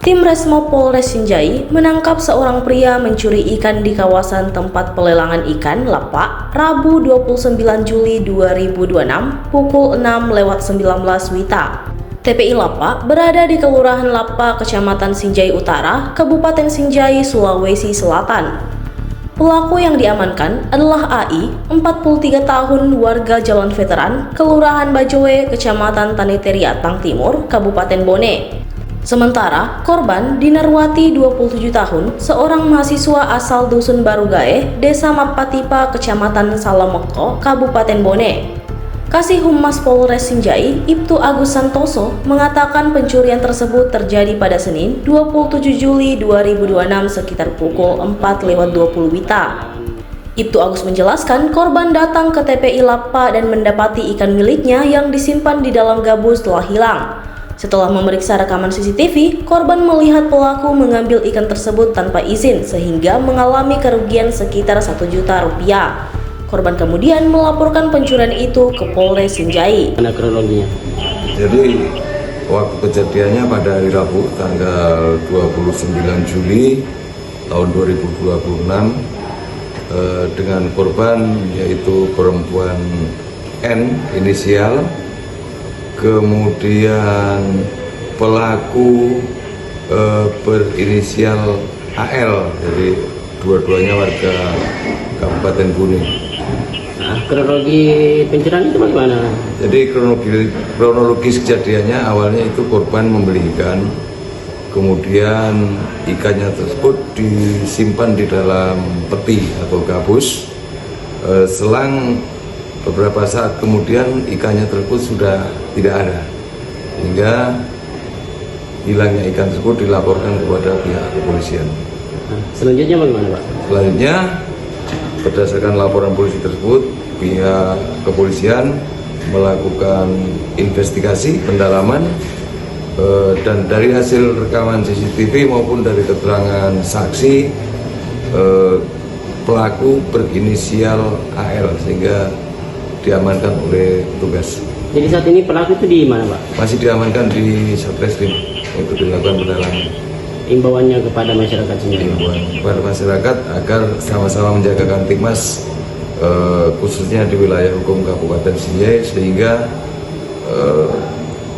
Tim Resmo Polres Sinjai menangkap seorang pria mencuri ikan di kawasan tempat pelelangan ikan Lapak, Rabu 29 Juli 2026 pukul 6:19 WITA. TPI Lapak berada di Kelurahan Lapak, Kecamatan Sinjai Utara, Kabupaten Sinjai, Sulawesi Selatan. Pelaku yang diamankan adalah AI, 43 tahun, warga Jalan Veteran, Kelurahan Bajoe, Kecamatan Taniteri-Atang Timur, Kabupaten Bone. Sementara korban Dinarwati, 27 tahun, seorang mahasiswa asal Dusun Barugae, Desa Mapatipa, Kecamatan Salameko, Kabupaten Bone. Kasih Humas Polres Sinjai, Ibtu Agus Santoso, mengatakan pencurian tersebut terjadi pada Senin 27 Juli 2026 sekitar pukul 4:20 WITA. Ibtu Agus menjelaskan korban datang ke TPI Lapa dan mendapati ikan miliknya yang disimpan di dalam gabus telah hilang. Setelah memeriksa rekaman CCTV, korban melihat pelaku mengambil ikan tersebut tanpa izin sehingga mengalami kerugian sekitar 1 juta rupiah. Korban kemudian melaporkan pencurian itu ke Polres Sinjai. Mana kronologinya? Jadi waktu kejadiannya pada hari Rabu tanggal 29 Juli tahun 2026 dengan korban yaitu perempuan N inisial, kemudian pelaku berinisial AL, jadi dua-duanya warga Kabupaten Bone. Nah, kronologi pencurian itu bagaimana? Jadi kronologis kejadiannya awalnya itu korban membeli ikan, kemudian ikannya tersebut disimpan di dalam peti atau gabus. Selang beberapa saat kemudian ikannya tersebut sudah tidak ada, hingga hilangnya ikan tersebut dilaporkan kepada pihak kepolisian. Nah, selanjutnya bagaimana, Pak? Selanjutnya, berdasarkan laporan polisi tersebut, pihak kepolisian melakukan investigasi pendalaman dan dari hasil rekaman CCTV maupun dari keterangan saksi, pelaku berinisial AL sehingga diamankan oleh petugas. Jadi saat ini pelaku itu di mana, Pak? Masih diamankan di Satreskrim untuk dilakukan pendalaman. Imbauannya kepada masyarakat sendiri. Kepada masyarakat agar sama-sama menjaga Kamtibmas, khususnya di wilayah hukum Kabupaten Sinjai sehingga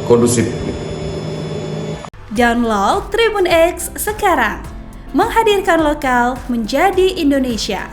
kondusif. Download Tribun X sekarang, menghadirkan lokal menjadi Indonesia.